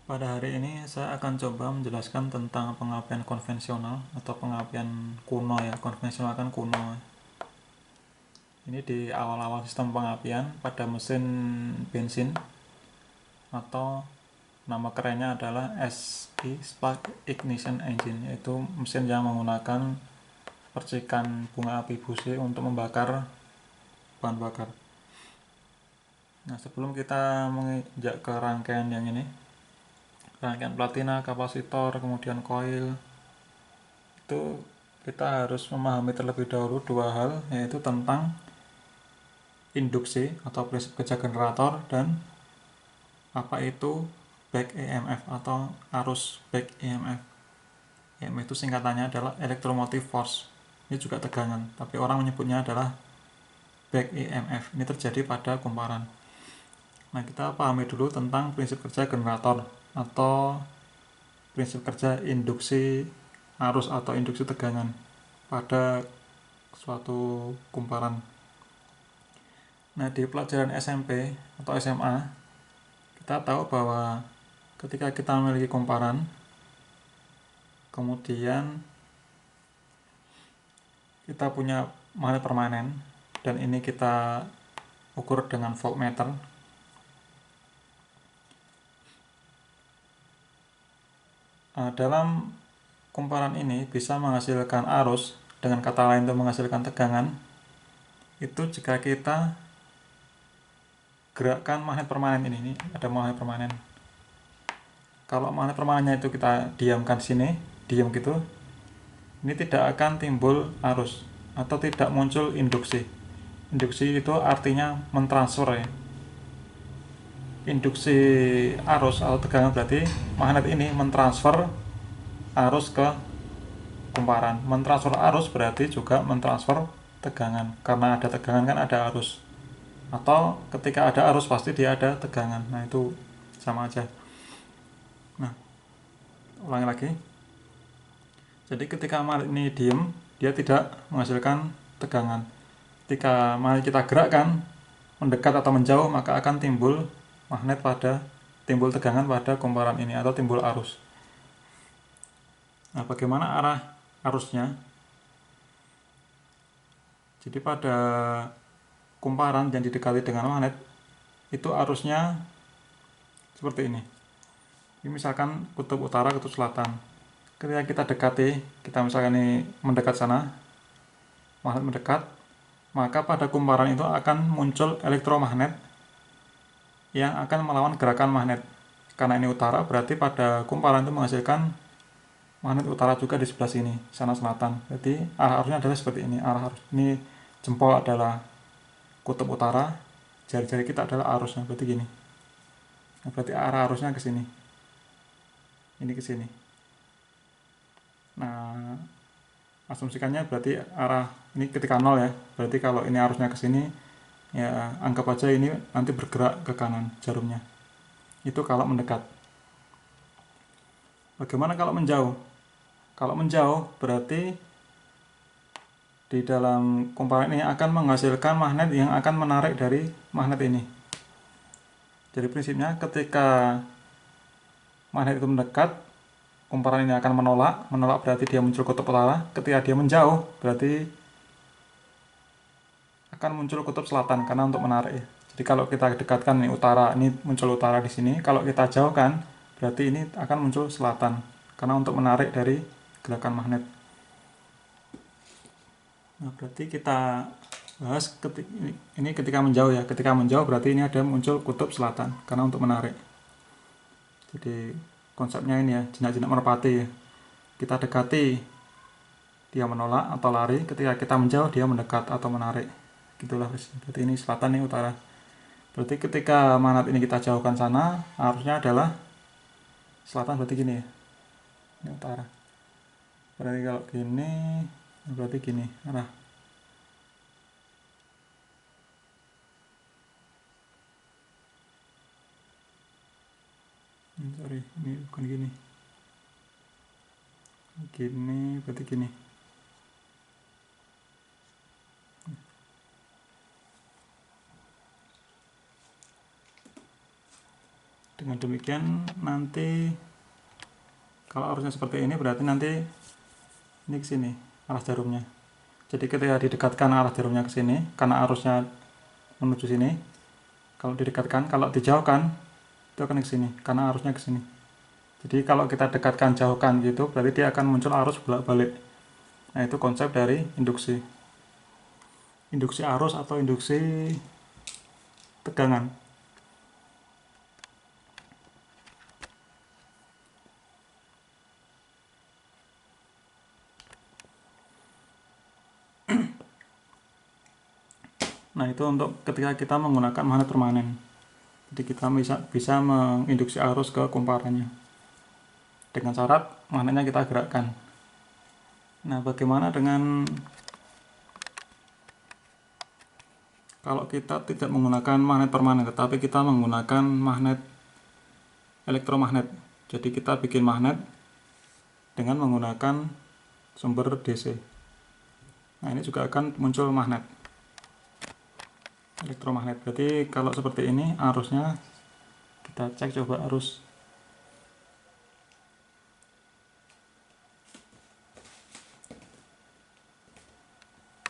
Pada hari ini saya akan coba menjelaskan tentang pengapian konvensional atau pengapian kuno ya. Konvensional kan kuno. Ini di awal-awal sistem pengapian pada mesin bensin atau nama kerennya adalah SI Spark Ignition Engine, yaitu mesin yang menggunakan percikan bunga api busi untuk membakar bahan bakar. Nah, sebelum kita menginjak ke rangkaian yang ini, rangkaian platina, kapasitor, kemudian koil, itu kita harus memahami terlebih dahulu dua hal, yaitu tentang induksi atau prinsip kerja generator dan apa itu back EMF atau arus back EMF. EMF itu singkatannya adalah electromotive force. Ini juga tegangan, tapi orang menyebutnya adalah back EMF. Ini terjadi pada kumparan. Nah, kita pahami dulu tentang prinsip kerja generator atau prinsip kerja induksi arus atau induksi tegangan pada suatu kumparan. Nah, di pelajaran SMP atau SMA, kita tahu bahwa ketika kita memiliki kumparan, kemudian kita punya magnet permanen, dan ini kita ukur dengan voltmeter. Dalam kumparan ini bisa menghasilkan arus, dengan kata lain itu menghasilkan tegangan, itu jika kita gerakkan magnet permanen ini ada magnet permanen. Kalau magnet permanennya itu kita diamkan sini, diam gitu, ini tidak akan timbul arus atau tidak muncul induksi. Induksi itu artinya mentransfer ya. Induksi arus atau tegangan berarti magnet ini mentransfer arus ke kumparan. Mentransfer arus berarti juga mentransfer tegangan. Karena ada tegangan kan ada arus. Atau ketika ada arus pasti dia ada tegangan. Nah, itu sama aja. Nah, ulangi lagi. Jadi ketika magnet ini diem, dia tidak menghasilkan tegangan. Ketika magnet kita gerakkan mendekat atau menjauh, maka akan timbul timbul tegangan pada kumparan ini atau timbul arus. Nah, bagaimana arah arusnya? Jadi pada kumparan yang didekati dengan magnet itu arusnya seperti ini. Ini misalkan kutub utara, kutub selatan. Ketika kita dekati, kita misalkan ini mendekat sana, magnet mendekat, maka pada kumparan itu akan muncul elektromagnet yang akan melawan gerakan magnet. Karena ini utara, berarti pada kumparan itu menghasilkan magnet utara juga di sebelah sini, sana selatan. Jadi arah arusnya adalah seperti ini. Arah arus ini, jempol adalah kutub utara, jari-jari kita adalah arusnya, berarti gini. Nah, berarti arah arusnya ke sini. Ini ke sini. Nah, asumsikannya berarti arah ini ketika 0 ya. Berarti kalau ini arusnya ke sini, ya anggap aja ini nanti bergerak ke kanan jarumnya. Itu kalau mendekat. Bagaimana kalau menjauh? Kalau menjauh berarti di dalam kumparan ini akan menghasilkan magnet yang akan menarik dari magnet ini. Jadi prinsipnya ketika magnet itu mendekat, kumparan ini akan menolak berarti dia muncul kutub utara. Ketika dia menjauh berarti akan muncul kutub selatan karena untuk menarik. Jadi kalau kita dekatkan ini utara, ini muncul utara di sini. Kalau kita jauhkan berarti ini akan muncul selatan karena untuk menarik dari gerakan magnet. Nah, berarti kita bahas ini ketika menjauh ya. Ketika menjauh berarti ini ada muncul kutub selatan karena untuk menarik. Jadi konsepnya ini ya, jinak-jinak merpati ya. Kita dekati, dia menolak atau lari. Ketika kita menjauh, dia mendekat atau menarik. Gitulah. Berarti ini selatan, ini utara. Berarti ketika magnet ini kita jauhkan sana, arusnya adalah selatan, berarti gini ya. Ini utara. Berarti kalau gini, berarti gini arah. Sorry, ini bukan gini. Gini, berarti gini. Dengan demikian nanti kalau arusnya seperti ini berarti nanti ini ke sini arah jarumnya. Jadi ketika didekatkan arah jarumnya ke sini karena arusnya menuju sini, kalau didekatkan, kalau dijauhkan itu akan ke sini karena arusnya ke sini. Jadi kalau kita dekatkan jauhkan gitu berarti dia akan muncul arus bolak-balik. Nah, itu konsep dari induksi. Induksi arus atau induksi tegangan. Nah, itu untuk ketika kita menggunakan magnet permanen. Jadi kita bisa menginduksi arus ke kumparannya. Dengan syarat magnetnya kita gerakkan. Nah, bagaimana dengan kalau kita tidak menggunakan magnet permanen, tetapi kita menggunakan magnet elektromagnet. Jadi kita bikin magnet dengan menggunakan sumber DC. Nah, ini juga akan muncul magnet elektromagnet. Berarti kalau seperti ini arusnya kita cek coba arus.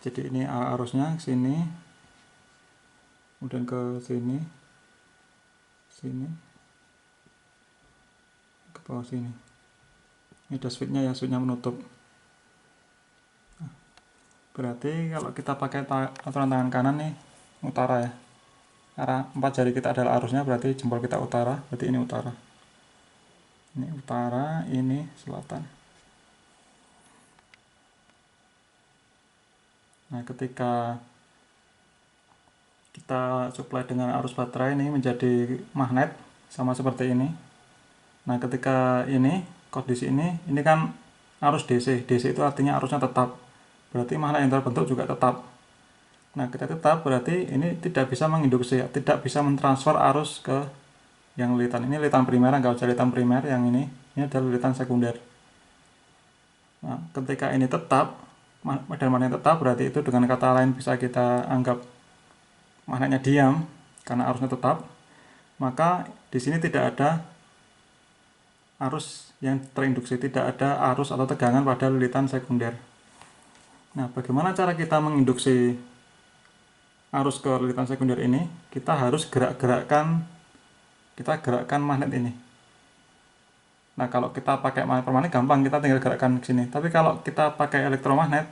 Jadi ini arusnya ke sini, kemudian ke sini, sini, ke bawah sini. Ini ada switchnya ya, switchnya menutup. Nah, berarti kalau kita pakai aturan tangan kanan nih, utara ya. Arah 4 jari kita adalah arusnya, berarti jempol kita utara, berarti ini utara. Ini utara, ini selatan. Nah, ketika kita supply dengan arus baterai ini menjadi magnet sama seperti ini. Nah, ketika ini kondisi ini kan arus DC. DC itu artinya arusnya tetap. Berarti magnet yang terbentuk juga tetap. Nah, kita tetap berarti ini tidak bisa menginduksi, tidak bisa mentransfer arus ke yang lilitan. Ini lilitan primer, enggak usah lilitan primer yang ini adalah lilitan sekunder. Nah, ketika ini tetap, medan magnet tetap, berarti itu dengan kata lain bisa kita anggap magnetnya diam karena arusnya tetap. Maka di sini tidak ada arus yang terinduksi, tidak ada arus atau tegangan pada lilitan sekunder. Nah, bagaimana cara kita menginduksi arus ke lilitan sekunder ini? Kita harus gerakkan magnet ini. Nah, kalau kita pakai magnet permanen gampang, kita tinggal gerakkan ke sini. Tapi kalau kita pakai elektromagnet,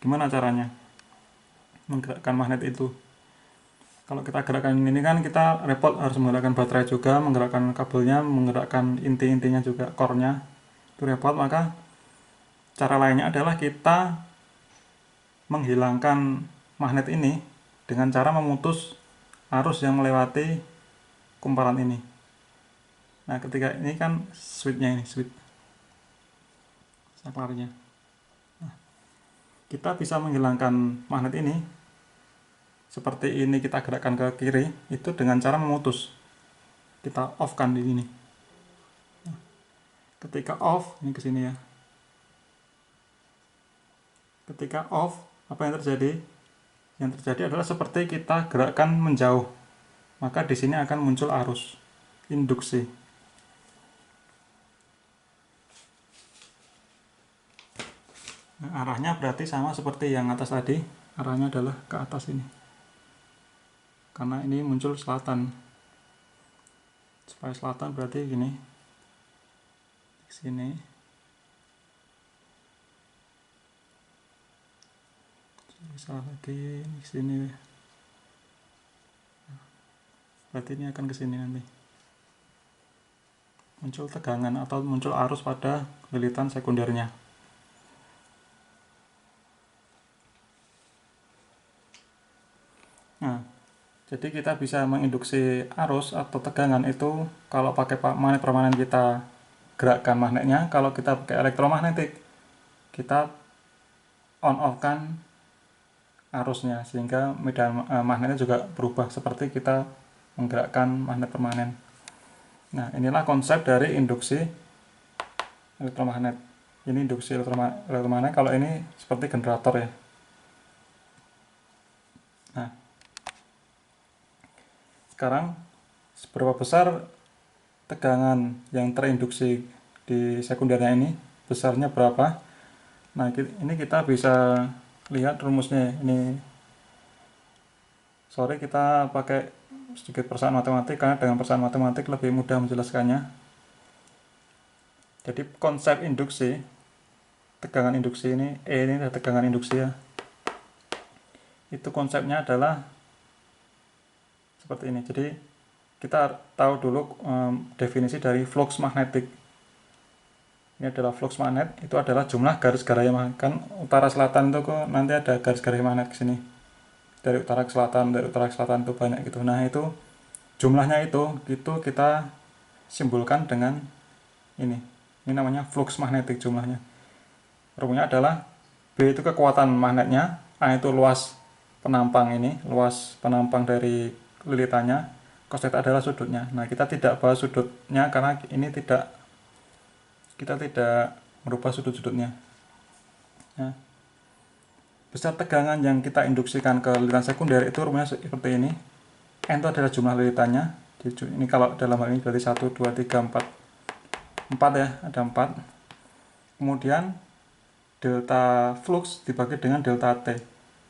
gimana caranya menggerakkan magnet itu? Kalau kita gerakkan ini kan kita repot, harus menggerakkan baterai juga, menggerakkan kabelnya, menggerakkan inti-intinya juga, core-nya. Itu repot, maka cara lainnya adalah kita menghilangkan magnet ini dengan cara memutus arus yang melewati kumparan ini. Nah, ketika ini kan switch-nya ini, switch saklarnya. Nah, kita bisa menghilangkan magnet ini seperti ini, kita gerakkan ke kiri itu dengan cara memutus. Kita off-kan di sini. Nah, ketika off, ini ke sini ya. Ketika off, apa yang terjadi? Yang terjadi adalah seperti kita gerakkan menjauh. Maka di sini akan muncul arus induksi. Nah, arahnya berarti sama seperti yang atas tadi. Arahnya adalah ke atas ini. Karena ini muncul selatan. Supaya selatan berarti gini. Di sini. Bisa lagi di sini. Berarti ini akan ke sini nanti. Muncul tegangan atau muncul arus pada lilitan sekundernya. Nah, jadi kita bisa menginduksi arus atau tegangan itu kalau pakai magnet permanen kita gerakkan magnetnya, kalau kita pakai elektromagnetik kita on off kan arusnya sehingga medan magnetnya juga berubah seperti kita menggerakkan magnet permanen. Nah, inilah konsep dari induksi elektromagnet. Ini induksi elektromagnet, kalau ini seperti generator ya. Nah, sekarang seberapa besar tegangan yang terinduksi di sekundernya ini besarnya berapa. Nah, ini kita bisa lihat rumusnya. Ini sorry, kita pakai sedikit persamaan matematik karena dengan persamaan matematik lebih mudah menjelaskannya. Jadi konsep induksi, tegangan induksi ini, ini adalah tegangan induksi ya. Itu konsepnya adalah seperti ini. Jadi kita tahu dulu definisi dari flux magnetik. Ini adalah flux magnet, itu adalah jumlah garis-garis magnet. Kan utara selatan itu kok nanti ada garis-garis magnet ke sini. Dari utara ke selatan, dari utara ke selatan itu banyak gitu. Nah, itu jumlahnya itu kita simbolkan dengan ini. Ini namanya flux magnetik jumlahnya. Rumusnya adalah B itu kekuatan magnetnya, A itu luas penampang ini, luas penampang dari lilitannya, cos theta adalah sudutnya. Nah, kita tidak bahas sudutnya karena ini kita tidak merubah sudut-sudutnya. Nah, besar tegangan yang kita induksikan ke lilitan sekunder itu rumusnya seperti ini. N itu adalah jumlah lilitannya. Ini kalau dalam hal ini berarti 1, 2, 3, 4 ya, ada 4. Kemudian delta flux dibagi dengan delta T.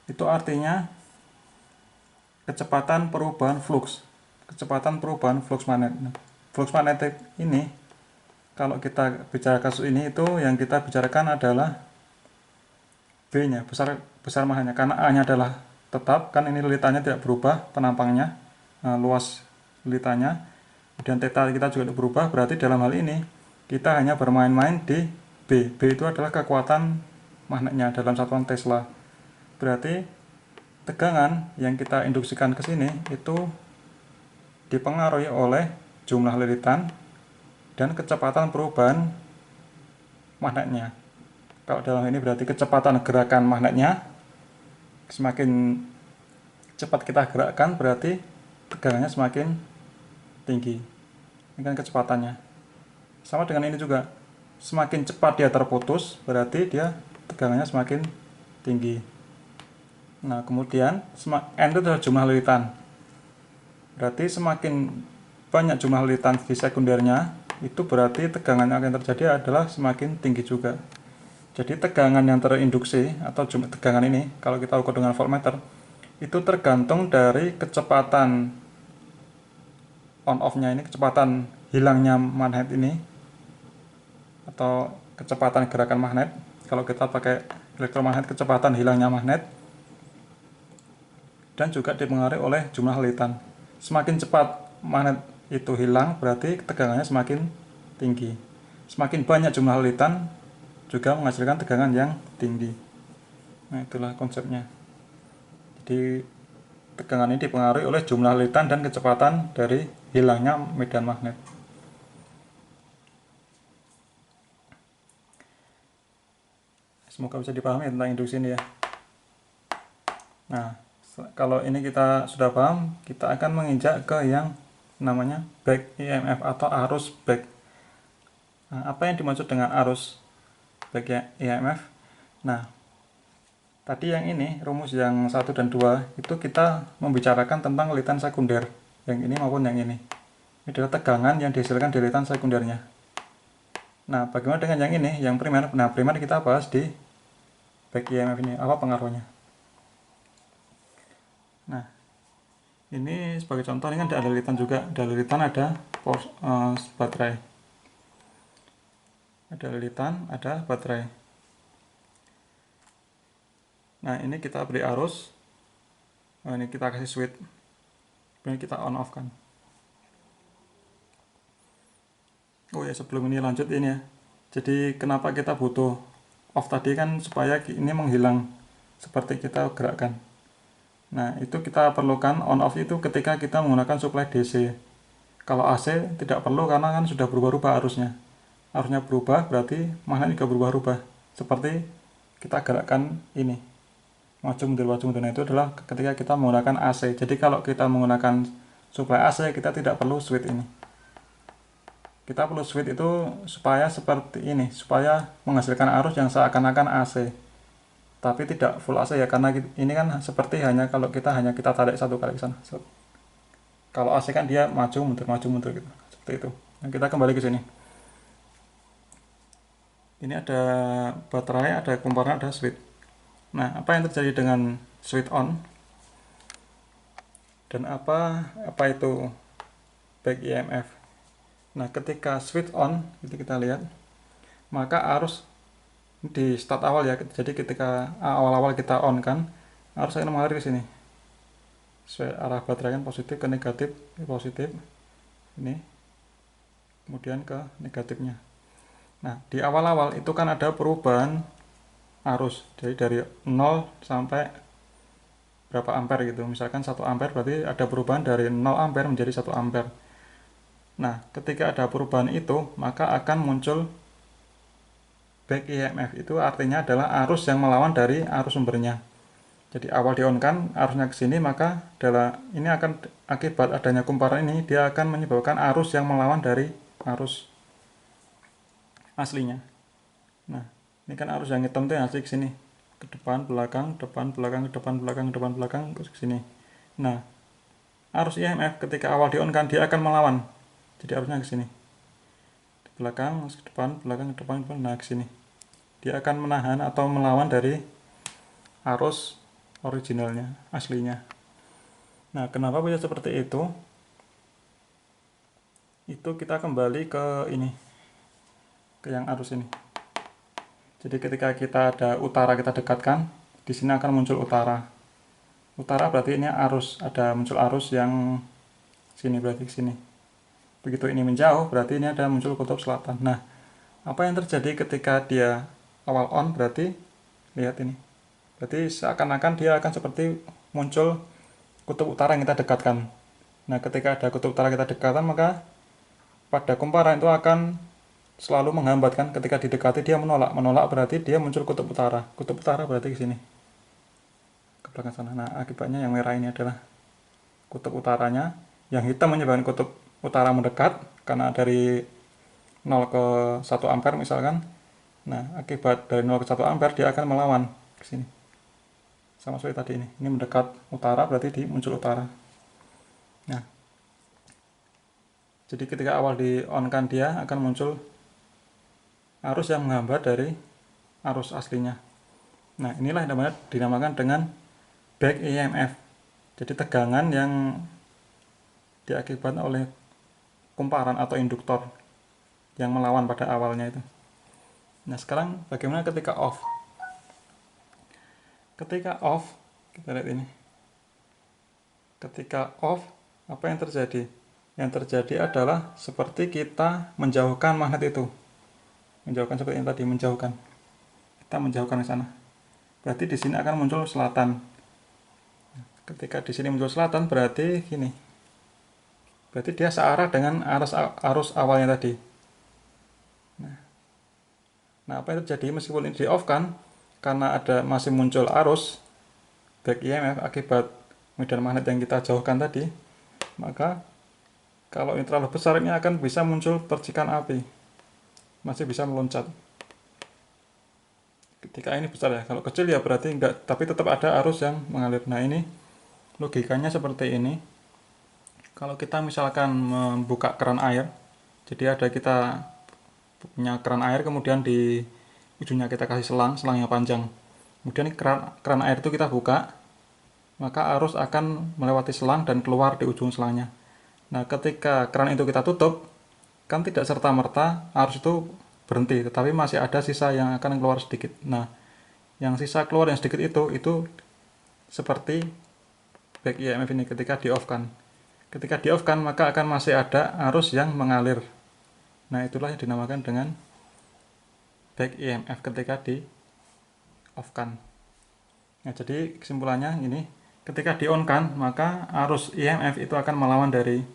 Itu artinya kecepatan perubahan flux. Kecepatan perubahan flux magnet. Flux magnetik ini, kalau kita bicara kasus ini, itu yang kita bicarakan adalah B-nya, besar magnetnya. Karena A-nya adalah tetap, kan ini lilitannya tidak berubah penampangnya, luas lilitannya. Kemudian theta kita juga tidak berubah, berarti dalam hal ini kita hanya bermain-main di B. B itu adalah kekuatan magnetnya dalam satuan Tesla. Berarti tegangan yang kita induksikan ke sini itu dipengaruhi oleh jumlah lilitan dan kecepatan perubahan magnetnya. Kalau dalam ini berarti kecepatan gerakan magnetnya, semakin cepat kita gerakkan berarti tegangannya semakin tinggi. Ini kan kecepatannya. Sama dengan ini juga, semakin cepat dia terputus berarti dia tegangannya semakin tinggi. Nah, kemudian N itu adalah jumlah lilitan. Berarti semakin banyak jumlah lilitan di sekundernya, itu berarti tegangan yang akan terjadi adalah semakin tinggi juga. Jadi tegangan yang terinduksi atau jumlah tegangan ini, kalau kita ukur dengan voltmeter, itu tergantung dari kecepatan on off-nya ini, kecepatan hilangnya magnet ini, atau kecepatan gerakan magnet. Kalau kita pakai elektromagnet, kecepatan hilangnya magnet, dan juga dipengaruhi oleh jumlah lilitan. Semakin cepat magnet itu hilang, berarti tegangannya semakin tinggi. Semakin banyak jumlah lilitan juga menghasilkan tegangan yang tinggi. Nah, itulah konsepnya. Jadi tegangan ini dipengaruhi oleh jumlah lilitan dan kecepatan dari hilangnya medan magnet. Semoga bisa dipahami tentang induksi ini ya. Nah, kalau ini kita sudah paham, kita akan menginjak ke yang namanya back EMF atau arus back. Nah, apa yang dimaksud dengan arus back EMF? Nah, tadi yang ini, rumus yang 1 dan 2, itu kita membicarakan tentang lilitan sekunder. Yang ini maupun yang ini. Ini adalah tegangan yang dihasilkan di lilitan sekundernya. Nah, bagaimana dengan yang ini, yang primer? Nah, primer kita bahas di back EMF ini, apa pengaruhnya? Nah, ini sebagai contoh, ini kan ada lilitan juga. Ada lilitan, ada baterai. Ada lilitan, ada baterai. Nah, ini kita beri arus. Nah, ini kita kasih switch. Ini kita on off kan. Oh ya, sebelum ini lanjut ini ya. Jadi kenapa kita butuh off tadi kan, supaya ini menghilang seperti kita gerakkan. Nah, itu kita perlukan on off itu ketika kita menggunakan suplai DC. Kalau AC tidak perlu karena kan sudah berubah-ubah arusnya. Arusnya berubah berarti magnet juga berubah-ubah. Seperti kita gerakkan ini. Maju mundur. Nah, itu adalah ketika kita menggunakan AC. Jadi kalau kita menggunakan suplai AC, kita tidak perlu switch ini. Kita perlu switch itu supaya seperti ini, supaya menghasilkan arus yang seakan-akan AC. Tapi tidak full AC ya, karena ini kan seperti hanya kalau kita tarik satu kali ke sana. Kalau AC kan dia maju mundur gitu. Seperti itu. Nah, kita kembali ke sini. Ini ada baterai, ada kumparan, ada switch. Nah, apa yang terjadi dengan switch on dan apa itu back EMF? Nah, ketika switch on, itu kita lihat, maka arus di start awal ya. Jadi ketika awal-awal kita on kan, arus akan mengalir ke sini. Sesuai arah baterai kan positif ke negatif, positif. Ini kemudian ke negatifnya. Nah, di awal-awal itu kan ada perubahan arus. Jadi dari 0 sampai berapa ampere gitu. Misalkan 1 ampere berarti ada perubahan dari 0 ampere menjadi 1 ampere. Nah, ketika ada perubahan itu, maka akan muncul back EMF. Itu artinya adalah arus yang melawan dari arus sumbernya. Jadi awal di on kan arusnya ke sini, maka ini akan akibat adanya kumparan ini dia akan menyebabkan arus yang melawan dari arus aslinya. Nah, ini kan arus yang hitam tuh yang asli ke sini, ke depan, belakang, depan, belakang, ke depan, belakang, ke depan, belakang, terus ke sini. Nah, arus EMF ketika awal di on kan dia akan melawan. Jadi arusnya ke sini. Ke belakang, ke depan, belakang, ke depan, nah ke sini. Dia akan menahan atau melawan dari arus originalnya, aslinya. Nah, kenapa bisa seperti itu? Itu kita kembali ke ini, ke yang arus ini. Jadi ketika kita ada utara kita dekatkan, di sini akan muncul utara. Utara berarti ini arus, ada muncul arus yang sini berarti sini. Begitu ini menjauh, berarti ini ada muncul kutub selatan. Nah, apa yang terjadi ketika dia awal on berarti lihat ini. Berarti seakan-akan dia akan seperti muncul kutub utara yang kita dekatkan. Nah, ketika ada kutub utara kita dekatkan, maka pada kumparan itu akan selalu menghambatkan. Ketika didekati dia menolak. Menolak berarti dia muncul kutub utara. Kutub utara berarti ke sini. Ke belakang sana. Nah, akibatnya yang merah ini adalah kutub utaranya. Yang hitam menyebabkan kutub utara mendekat karena dari 0 ke 1 ampere misalkan. Nah, akibat dari 0 ke 1 ampere dia akan melawan ke sini. Sama seperti tadi ini. Ini mendekat utara berarti di muncul utara. Nah, jadi ketika awal di on kan dia akan muncul arus yang menghambat dari arus aslinya. Nah, inilah yang dinamakan dengan back EMF. Jadi tegangan yang diakibatkan oleh kumparan atau induktor yang melawan pada awalnya itu. Nah, sekarang bagaimana ketika off? Ketika off, kita lihat ini. Ketika off, apa yang terjadi? Yang terjadi adalah seperti kita menjauhkan magnet itu. Menjauhkan seperti yang tadi, menjauhkan. Kita menjauhkan ke sana. Berarti di sini akan muncul selatan. Ketika di sini muncul selatan berarti gini. Berarti dia searah dengan arus awalnya tadi. Nah, apa yang terjadi meskipun ini di off kan, karena masih muncul arus back EMF akibat medan magnet yang kita jauhkan tadi, maka kalau ini terlalu besar ini akan bisa muncul percikan api, masih bisa meloncat. Ketika ini besar ya, kalau kecil ya berarti enggak, tapi tetap ada arus yang mengalir. Nah, ini logikanya seperti ini. Kalau kita misalkan membuka keran air, jadi kita punya keran air, kemudian di ujungnya kita kasih selang yang panjang. Kemudian keran air itu kita buka, maka arus akan melewati selang dan keluar di ujung selangnya. Nah, ketika keran itu kita tutup, kan tidak serta-merta arus itu berhenti, tetapi masih ada sisa yang akan keluar sedikit. Nah, yang sisa keluar yang sedikit itu seperti back EMF ini ketika di off kan. Ketika di off kan, maka akan masih ada arus yang mengalir. Nah, itulah yang dinamakan dengan back EMF ketika di off kan. Nah, jadi kesimpulannya ini, ketika di on kan, maka arus EMF itu akan melawan dari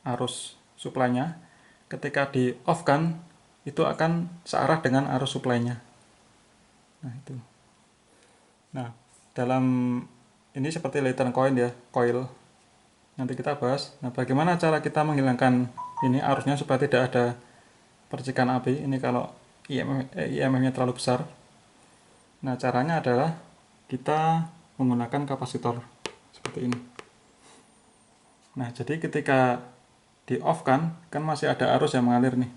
arus suplainya. Ketika di off kan, itu akan searah dengan arus suplainya. Nah, itu. Nah, dalam ini seperti lantern coil. Nanti kita bahas. Nah, bagaimana cara kita menghilangkan ini arusnya supaya tidak ada percikan api. Ini kalau EMF-nya terlalu besar. Nah, caranya adalah kita menggunakan kapasitor seperti ini. Nah, jadi ketika di off kan masih ada arus yang mengalir nih.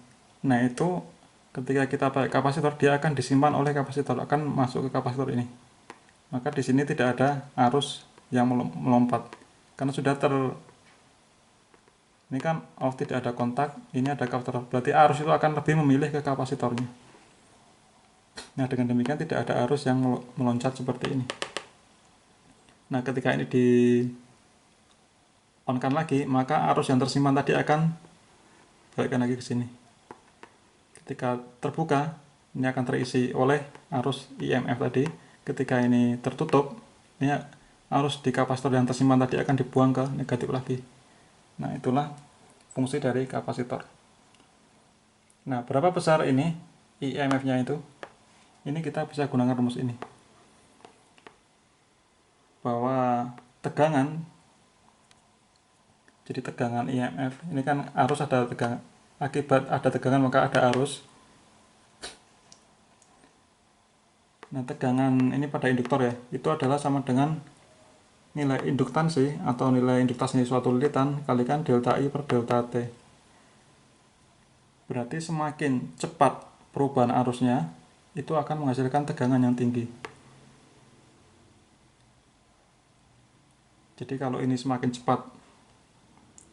Nah, itu ketika kita pakai kapasitor, dia akan disimpan oleh kapasitor, akan masuk ke kapasitor ini. Maka di sini tidak ada arus yang melompat karena sudah ini kan off, tidak ada kontak, ini ada kapasitor, berarti arus itu akan lebih memilih ke kapasitornya. Nah, dengan demikian tidak ada arus yang meloncat seperti ini. Nah, ketika ini di on kan lagi, maka arus yang tersimpan tadi akan balikkan lagi ke sini. Ketika terbuka, ini akan terisi oleh arus IMF tadi. Ketika ini tertutup, ini arus di kapasitor yang tersimpan tadi akan dibuang ke negatif lagi. Nah, itulah fungsi dari kapasitor. Nah, berapa besar ini IMF-nya itu? Ini kita bisa gunakan rumus ini. Bahwa tegangan, jadi tegangan IMF, ini kan arus ada tegangan. Akibat ada tegangan maka ada arus. Nah, tegangan ini pada induktor ya, itu adalah sama dengan nilai induktansi atau nilai induktasi suatu lilitan kalikan delta I per delta T. Berarti semakin cepat perubahan arusnya, itu akan menghasilkan tegangan yang tinggi. Jadi kalau ini semakin cepat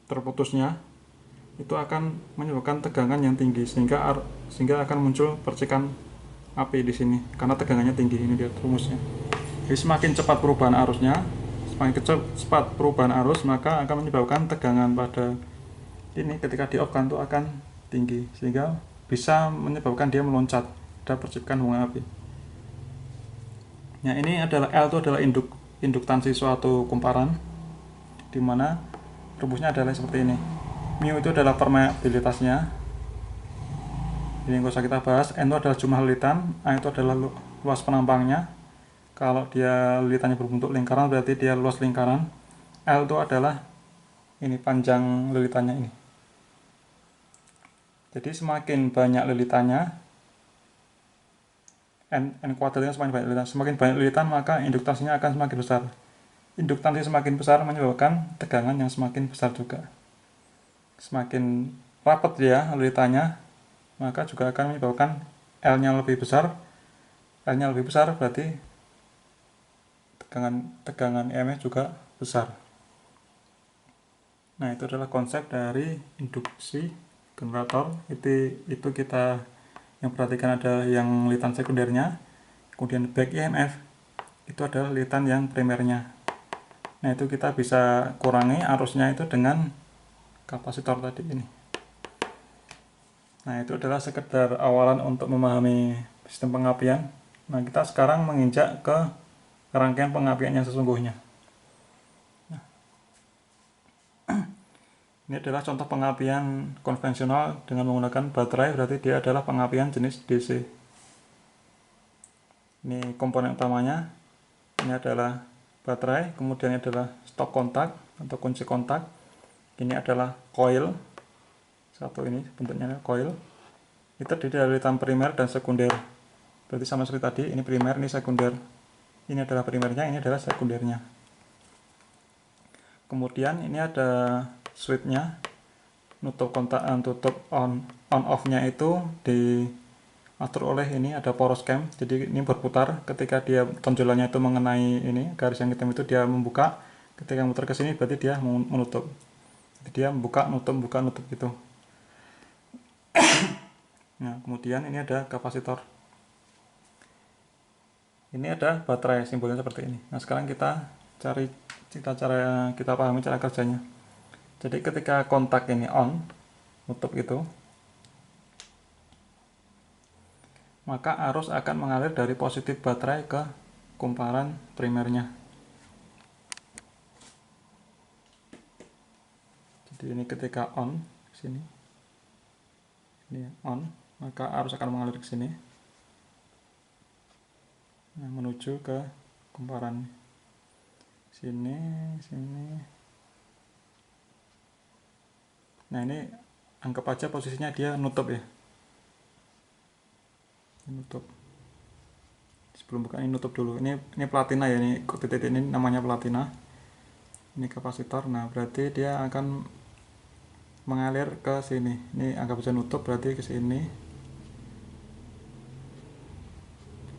terputusnya, itu akan menyebabkan tegangan yang tinggi, sehingga akan muncul percikan api di sini karena tegangannya tinggi. Ini dia rumusnya. Jadi semakin cepat perubahan arusnya, semakin cepat perubahan arus, maka akan menyebabkan tegangan pada ini ketika di off kan itu akan tinggi, sehingga bisa menyebabkan dia meloncat, ada percikan bunga api. Nah, ini adalah L itu adalah induktansi suatu kumparan, di mana rumusnya adalah seperti ini. Mu itu adalah permeabilitasnya, ini nggak usah kita bahas. N itu adalah jumlah lilitan, A itu adalah luas penampangnya. Kalau dia lilitannya berbentuk lingkaran berarti dia luas lingkaran. L itu adalah ini panjang lilitannya ini. Jadi semakin banyak lilitannya, N kuadratnya semakin banyak lilitan maka induktasinya akan semakin besar. Induktansi semakin besar menyebabkan tegangan yang semakin besar juga. Semakin rapat dia lilitannya, maka juga akan menyebabkan L-nya lebih besar. L-nya lebih besar berarti tegangan EMF juga besar. Nah, itu adalah konsep dari induksi generator. Itu kita yang perhatikan ada yang lilitan sekundernya, kemudian back EMF itu adalah lilitan yang primernya. Nah, itu kita bisa kurangi arusnya itu dengan kapasitor tadi ini. Nah, itu adalah sekedar awalan untuk memahami sistem pengapian. Nah, kita sekarang menginjak ke rangkaian pengapian yang sesungguhnya. Nah, ini adalah contoh pengapian konvensional dengan menggunakan baterai, berarti dia adalah pengapian jenis DC. Ini komponen utamanya, ini adalah baterai, kemudian ini adalah stop kontak atau kunci kontak. Ini adalah coil, satu ini bentuknya coil. Itu terdiri dari lilitan primer dan sekunder. Berarti sama seperti tadi, ini primer, ini sekunder. Ini adalah primernya, ini adalah sekundernya. Kemudian ini ada switchnya, nutup kontak, tutup on off-nya itu diatur oleh ini ada poros cam. Jadi ini berputar, ketika dia tonjolannya itu mengenai ini garis yang hitam itu dia membuka, ketika muter ke sini berarti dia menutup. Jadi dia membuka nutup gitu. Nah, kemudian ini ada kapasitor. Ini ada baterai, simbolnya seperti ini. Nah, sekarang kita pahami cara kerjanya. Jadi ketika kontak ini on, nutup itu, maka arus akan mengalir dari positif baterai ke kumparan primernya. Jadi ini ketika on, sini, ini on, maka arus akan mengalir ke sini. Nah, menuju ke kumparan sini. Nah, ini anggap aja posisinya dia nutup ya, nutup. Sebelum buka ini nutup dulu. Ini platina ya, ini titik ini namanya platina. Ini kapasitor. Nah, berarti dia akan mengalir ke sini. Ini anggap saja nutup, berarti ke sini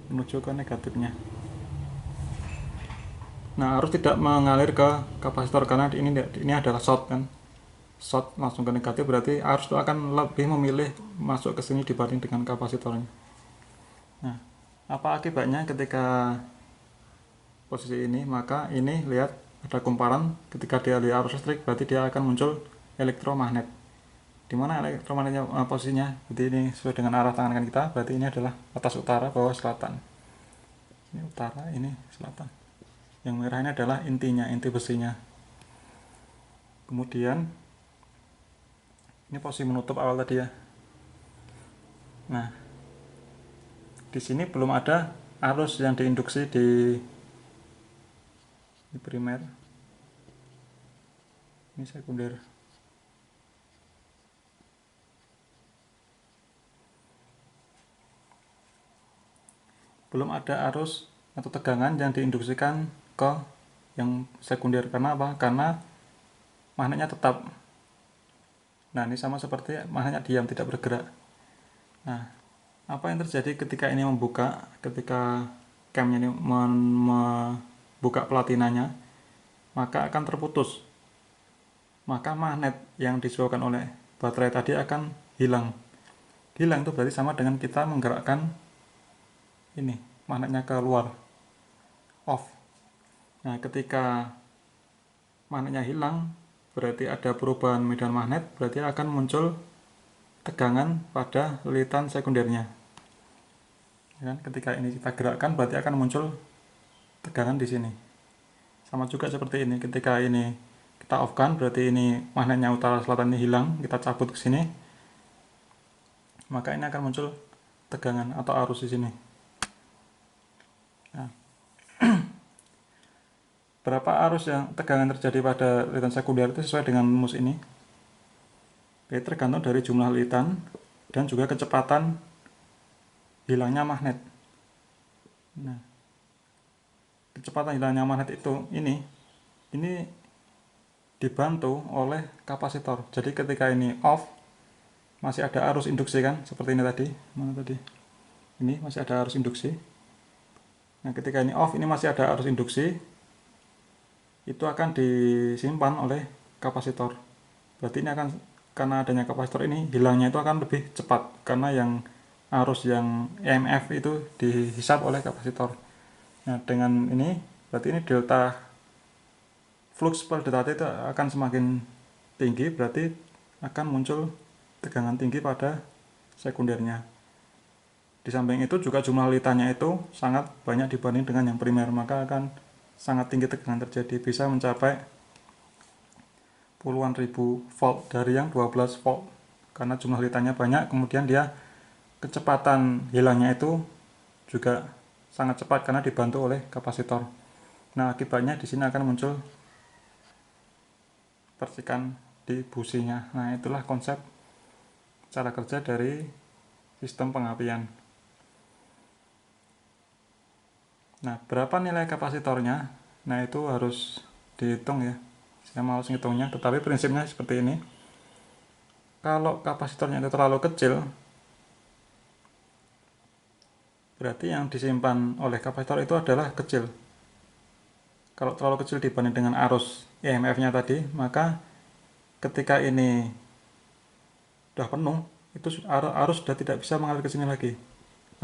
menuju ke negatifnya. Nah, harus tidak mengalir ke kapasitor karena ini adalah short kan. Short langsung ke negatif, berarti arus itu akan lebih memilih masuk ke sini dibanding dengan kapasitornya. Nah, apa akibatnya ketika posisi ini? Maka ini lihat ada kumparan, ketika dia lihat arus listrik berarti dia akan muncul elektromagnet. Di mana elektromagnetnya posisinya? Berarti ini sesuai dengan arah tangan kita, berarti ini adalah atas utara, bawah selatan. Ini utara, ini selatan. Yang merah ini adalah intinya, inti besinya. Kemudian ini posisi menutup awal tadi ya. Nah, di sini belum ada arus yang diinduksi di primer. Ini sekunder. Belum ada arus atau tegangan yang diinduksikan ke yang sekunder. Karena apa? Karena magnetnya tetap. Nah, ini sama seperti magnetnya diam, tidak bergerak. Nah, apa yang terjadi ketika ini membuka, ketika camnya ini membuka platinanya, maka akan terputus. Maka magnet yang disebabkan oleh baterai tadi akan hilang. Hilang itu berarti sama dengan kita menggerakkan ini, magnetnya ke luar. Off. Nah, ketika magnetnya hilang, berarti ada perubahan medan magnet, berarti akan muncul tegangan pada lilitan sekundernya. Ya, ketika ini kita gerakkan, berarti akan muncul tegangan di sini. Sama juga seperti ini, ketika ini kita off-kan, berarti ini magnetnya utara selatan ini hilang, kita cabut ke sini, maka ini akan muncul tegangan atau arus di sini. Nah, berapa arus yang tegangan terjadi pada lilitan sekunder itu sesuai dengan rumus ini. Oke, tergantung dari jumlah lilitan dan juga kecepatan hilangnya magnet. Nah, kecepatan hilangnya magnet itu ini dibantu oleh kapasitor. Jadi ketika ini off, masih ada arus induksi kan, seperti ini tadi. Mana tadi? Ini masih ada arus induksi. Nah, ketika ini off, ini masih ada arus induksi. Itu akan disimpan oleh kapasitor. Berarti ini akan, karena adanya kapasitor ini, hilangnya itu akan lebih cepat karena yang arus yang EMF itu dihisap oleh kapasitor. Nah, dengan ini berarti ini delta flux per delta T itu akan semakin tinggi, berarti akan muncul tegangan tinggi pada sekundernya. Di samping itu juga jumlah lilitannya itu sangat banyak dibanding dengan yang primer, maka akan sangat tinggi tegangan terjadi, bisa mencapai puluhan ribu volt dari yang 12 volt. Karena jumlah lilitannya banyak, kemudian dia kecepatan hilangnya itu juga sangat cepat karena dibantu oleh kapasitor. Nah, akibatnya di sini akan muncul percikan di businya. Nah, itulah konsep cara kerja dari sistem pengapian. Nah, berapa nilai kapasitornya? Nah, itu harus dihitung ya. Saya malas ngitungnya, tetapi prinsipnya seperti ini. Kalau kapasitornya itu terlalu kecil, berarti yang disimpan oleh kapasitor itu adalah kecil. Kalau terlalu kecil dibanding dengan arus EMF-nya tadi, maka ketika ini sudah penuh, itu arus sudah tidak bisa mengalir ke sini lagi.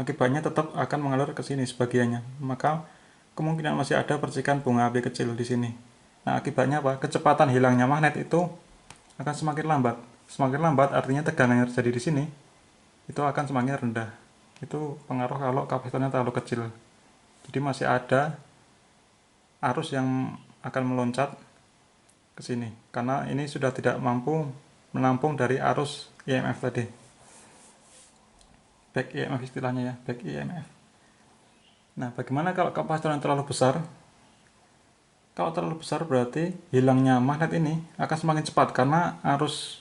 Akibatnya tetap akan mengalir ke sini sebagiannya. Maka kemungkinan masih ada percikan bunga api kecil di sini. Nah, akibatnya apa? Kecepatan hilangnya magnet itu akan semakin lambat. Semakin lambat artinya tegangan yang terjadi di sini itu akan semakin rendah. Itu pengaruh kalau kapasitornya terlalu kecil. Jadi masih ada arus yang akan meloncat ke sini karena ini sudah tidak mampu menampung dari arus EMF tadi. Back EMF istilahnya ya, back EMF. Nah, bagaimana kalau kapasitor yang terlalu besar? Kalau terlalu besar berarti hilangnya magnet ini akan semakin cepat karena arus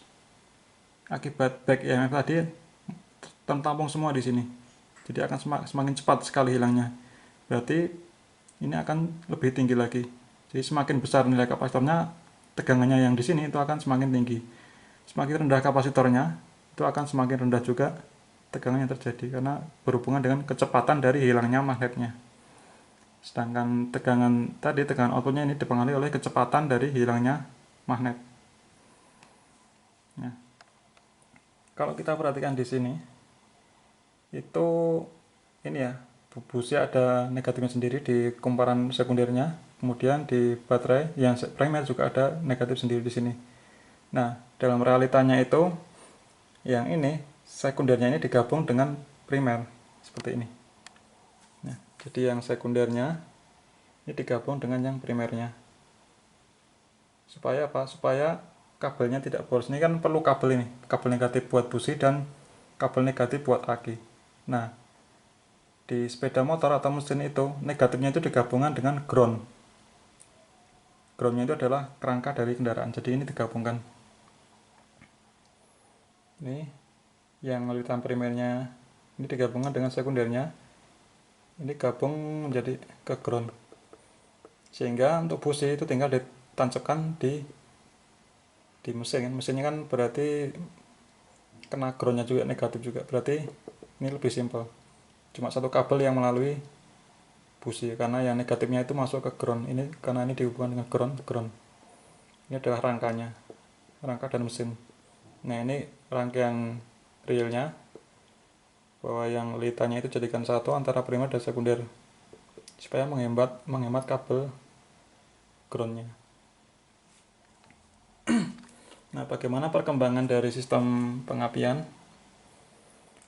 akibat back EMF tadi tertampung semua di sini. Jadi akan semakin cepat sekali hilangnya. Berarti ini akan lebih tinggi lagi. Jadi semakin besar nilai kapasitornya, tegangannya yang di sini itu akan semakin tinggi. Semakin rendah kapasitornya, itu akan semakin rendah juga tegangan yang terjadi, karena berhubungan dengan kecepatan dari hilangnya magnetnya. Sedangkan tegangan tadi, tegangan outputnya ini dipengaruhi oleh kecepatan dari hilangnya magnet. Nah, kalau kita perhatikan di sini, itu ini ya, busi ada negatifnya sendiri di kumparan sekundernya, kemudian di baterai yang primer juga ada negatif sendiri di sini. Nah, dalam realitanya itu yang ini sekundernya ini digabung dengan primer seperti ini. Nah, jadi yang sekundernya ini digabung dengan yang primernya. Supaya apa? Supaya kabelnya tidak boros. Ini kan perlu kabel ini, kabel negatif buat busi dan kabel negatif buat aki. Nah, di sepeda motor atau mesin itu negatifnya itu digabungkan dengan ground. Groundnya itu adalah kerangka dari kendaraan, jadi ini digabungkan. Ini yang lilitan primernya ini digabungkan dengan sekundernya, ini gabung menjadi ke ground, sehingga untuk busi itu tinggal ditancapkan di mesin. Mesinnya kan berarti kena groundnya juga negatif juga, berarti ini lebih simpel, cuma satu kabel yang melalui busi, karena yang negatifnya itu masuk ke ground. Ini karena ini dihubungkan dengan ground. Ini adalah rangkanya, rangka dan mesin. Nah, ini rangkaian realnya, bahwa yang lilitannya itu jadikan satu antara primer dan sekunder, supaya menghemat kabel groundnya. Nah, bagaimana perkembangan dari sistem pengapian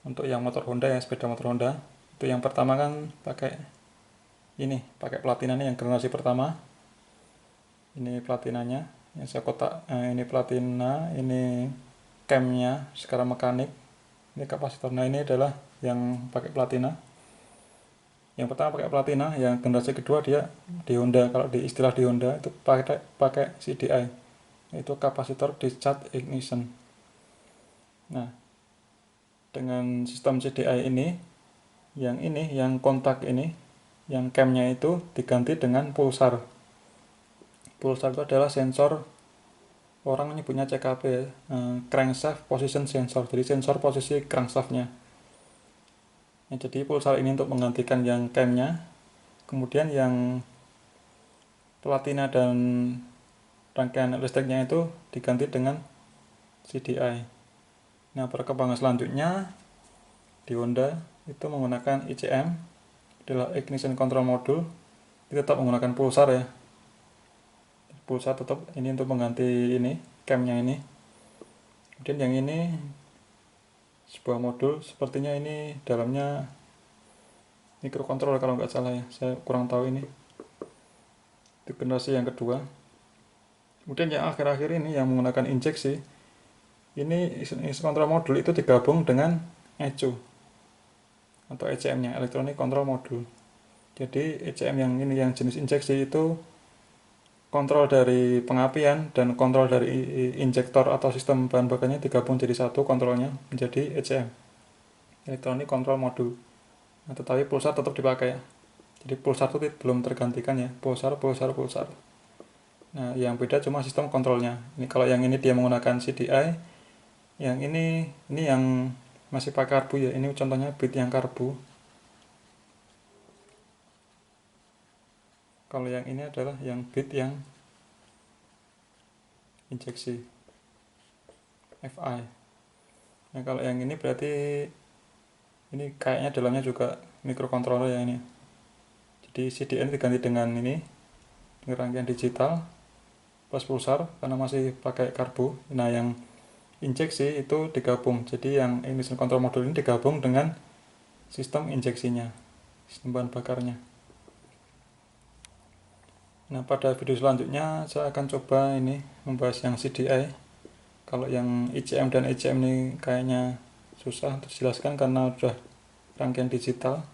untuk yang motor Honda ya, sepeda motor Honda itu yang pertama kan pakai platina ini yang generasi pertama. Ini platinanya yang saya kotak, ini platina, ini camnya sekarang mekanik, ini kapasitor. Nah, ini adalah yang pakai platina. Yang pertama pakai platina, yang generasi kedua dia di Honda, kalau di istilah di Honda itu pakai CDI, itu kapasitor discharge ignition. Nah, dengan sistem CDI ini yang kontak ini, yang camnya itu diganti dengan pulsar. Pulsar itu adalah sensor, orang nyebutnya CKP ya, crankshaft position sensor, jadi sensor posisi crankshaftnya. Nah, jadi pulsar ini untuk menggantikan yang camnya. Kemudian yang platina dan rangkaian listriknya itu diganti dengan CDI. Nah, perkembangan selanjutnya di Honda itu menggunakan ICM, adalah ignition control module. Itu tetap menggunakan pulsar ya, pulsar tetap ini untuk mengganti ini camnya ini. Kemudian yang ini sebuah modul, sepertinya ini dalamnya microcontroller kalau nggak salah ya, saya kurang tahu ini. Itu generasi yang kedua. Kemudian yang akhir-akhir ini yang menggunakan injeksi, ini control module itu digabung dengan ECU atau ECM-nya, electronic control module. Jadi ECM yang ini, yang jenis injeksi itu kontrol dari pengapian dan kontrol dari injektor atau sistem bahan bakarnya digabung jadi satu, kontrolnya menjadi ECM, electronic control module. Nah, tetapi pulsar tetap dipakai ya. Jadi pulsar itu belum tergantikan ya, pulsar. Nah, yang beda cuma sistem kontrolnya. Ini kalau yang ini dia menggunakan CDI, yang ini yang masih pakai karbu ya. Ini contohnya bit yang karbu. Kalau yang ini adalah yang bit yang injeksi FI. Nah, kalau yang ini berarti ini kayaknya dalamnya juga microcontroller ya ini. Jadi CDI diganti dengan ini, dengan rangkaian digital plus pulsar karena masih pakai karbu. Nah, yang injeksi itu digabung, jadi yang ignition control module ini digabung dengan sistem injeksinya, sistem bahan bakarnya. Nah, pada video selanjutnya saya akan coba ini membahas yang CDI. Kalau yang ICM dan ECM ini kayaknya susah untuk dijelaskan karena sudah rangkaian digital.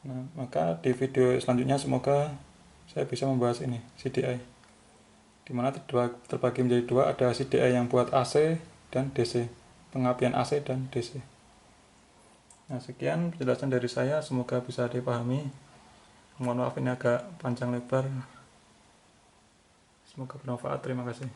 Nah, maka di video selanjutnya semoga saya bisa membahas ini CDI, dimana terbagi menjadi dua, ada CDI yang buat AC dan DC, pengapian AC dan DC. Nah, sekian penjelasan dari saya, semoga bisa dipahami. Mohon maaf ini agak panjang lebar. Semoga bermanfaat. Terima kasih.